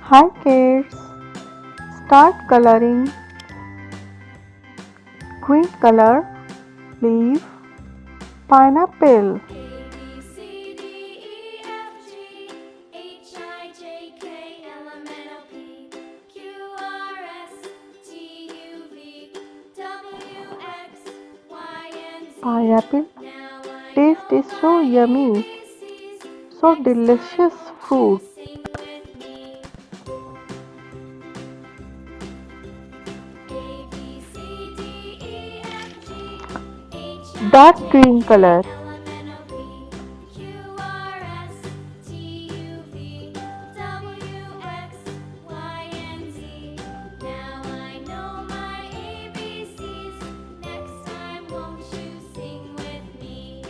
Hi kids, start coloring. Green color, leaf, pineapple. A B C D E F G H I J K L M N O P Q R S T U V W X Y and Z. Pineapple Now I taste know is so my yummy, ABCs. so Next time, delicious won't you fruit. sing with me? A B C D E F G H I Dark J green K color, L M N O P Q R S T U V W X Y and Z. Now I know my ABCs. Next time, won't you sing with me?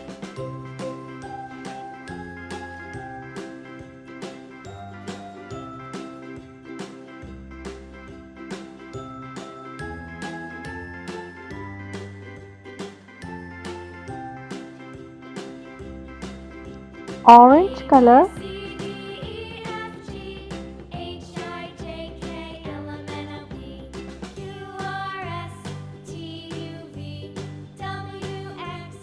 orange color, A B C D E F G H I J K L M N O P Q R S T U V W X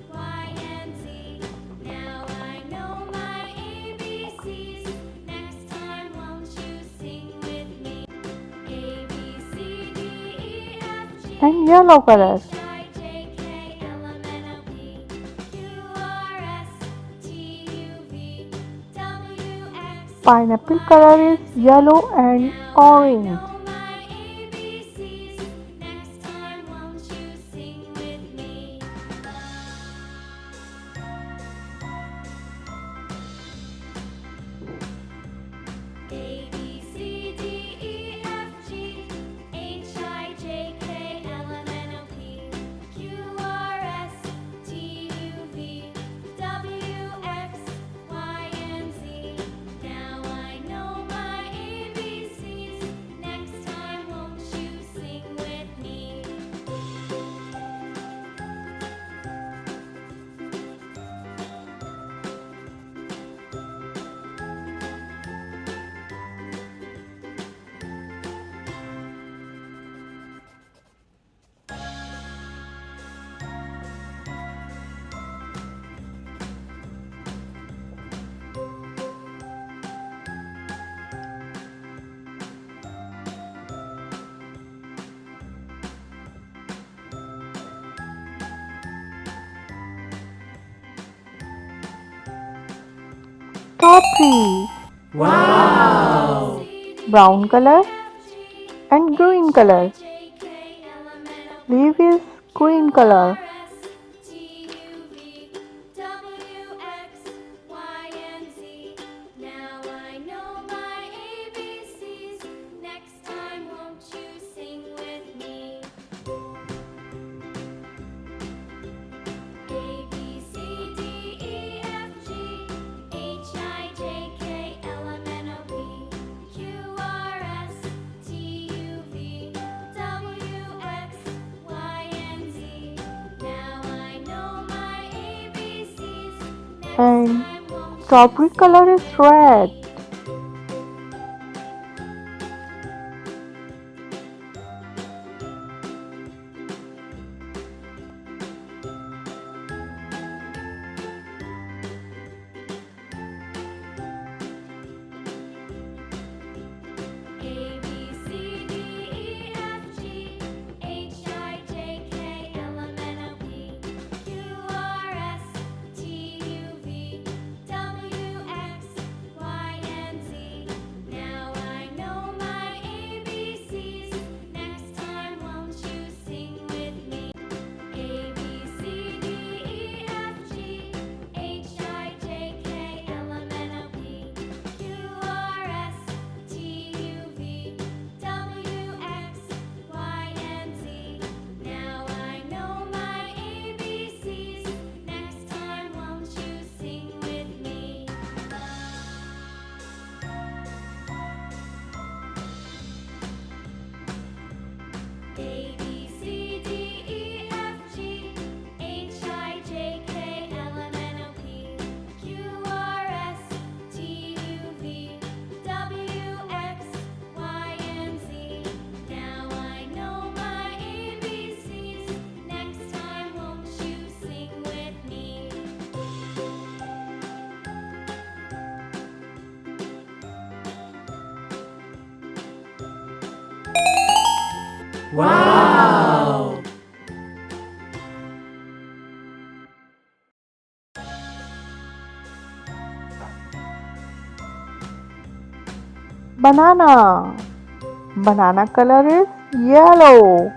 Y and Z. Now I know my ABCs. Next time, won't you sing with me? A B C D E F and G yellow color. H I J K L M N O P Q R S T U V W X Pineapple Y color is and Z. yellow and Now I orange. know my ABCs. Next time, won't you sing with me? A B C D E F G H I J K L M N O P Q R S T U V W X Y and Z. Now I know my ABCs. Next time, won't you sing with me? Strawberry, Wow! brown color and green color. Leaf is green color. Now I know my ABCs. Next time, won't you sing with me? A B C D E F G H I J K L M N O P Q R S T U V W X Y and Z. Now I know my ABCs. Next And time, won't you strawberry sing color is with red. me? A B C D E F G H I J K L M N O P Q R S T U V W X Y Wow! Banana. Banana color is yellow.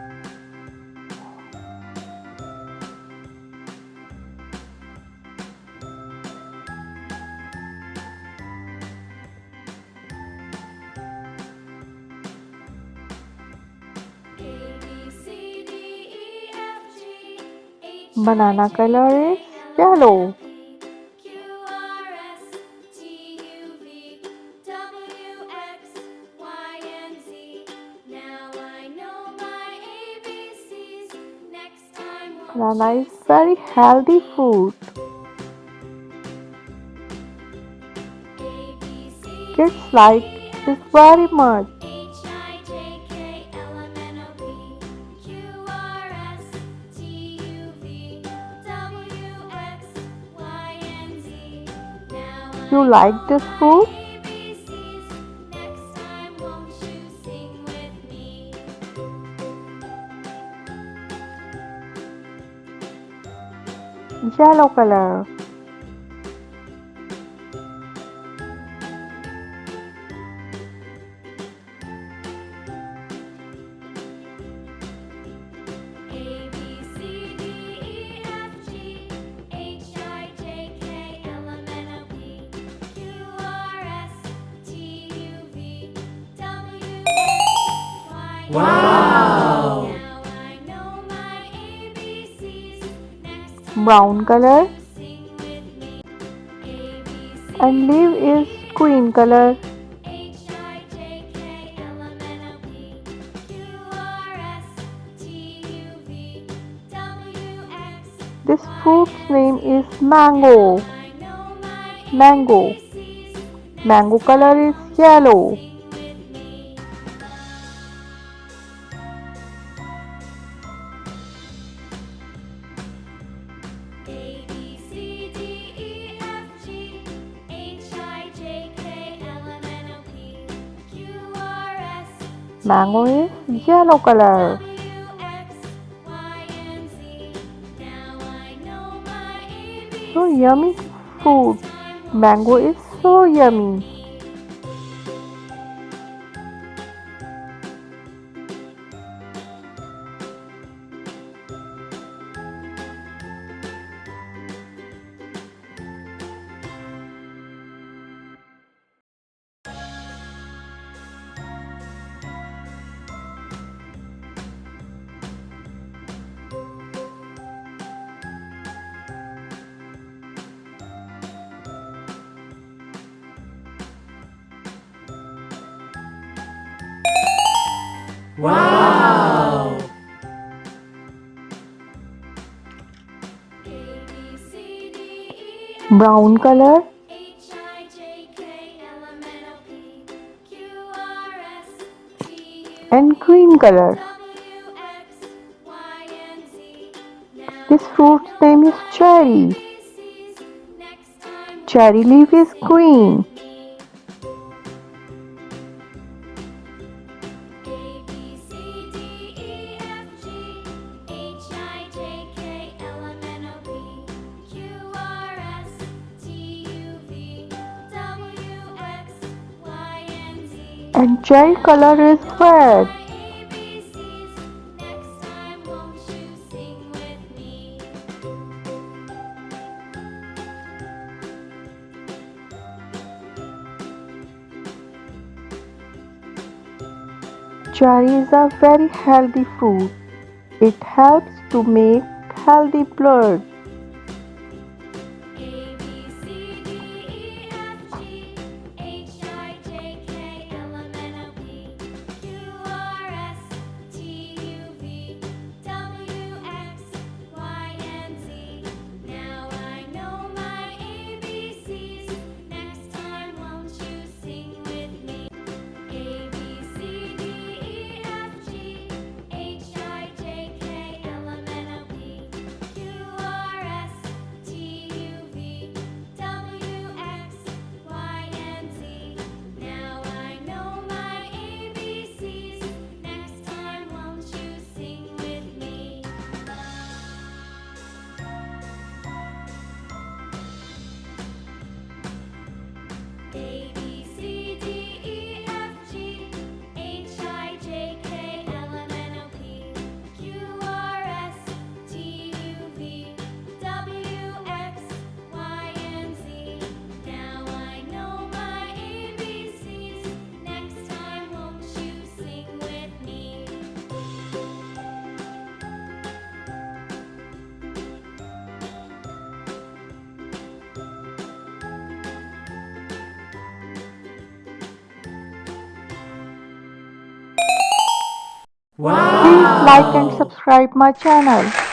A B C D E F G H Banana I color J is K L M N yellow. O P Q R S T U V W X Y and Z. Now I know my ABCs. Next time won't Banana you is very sing with healthy me? fruit. A B C D Kids like E this F very G much. H I J K L M N O P Q R S T U V W X Y and Z. Now You I like know this my fruit? ABCs. Next time won't you sing with me? Yellow color. A B C D E F G H I J K L M N O P Q R S T U V W X Y. Wow! Now I know my ABCs. Next Brown time color. won't you sing with me? A B C And leaf D is E green F color. G H I J K L M N O P Q R S T U V W X This Y fruit's and name is Z. Now mango. I know my Mango. ABCs. Mango Next color time is won't you yellow. sing with me? A B C D E F G H I J K L M N O P Q R S T Mango U is V yellow color. W X Y and Z. Now I know my So ABCs. yummy fruit. Next time won't Mango you is sing so with yummy. me? Wow! A B C D E Brown F G color. H I J K L M N O P Q R S T U And V green color. W X Y and Z. This Now I fruit's know name is my cherry. ABCs. Next time Cherry won't leaf you is sing green. with me? A B C D E F G H I J K L M N O P Q R S T U V W X Y and Z. And cherry color is Know red. my ABCs. Next time won't you sing with me? Cherry is a very healthy fruit. It helps to make healthy blood. A B C D E F G H I J K L M N O P Q R S T U V W X Y and Z. Now I know my ABCs. Next time won't you sing with me? A B C D E F G H I J K L M N O P Q R Please like and subscribe my channel.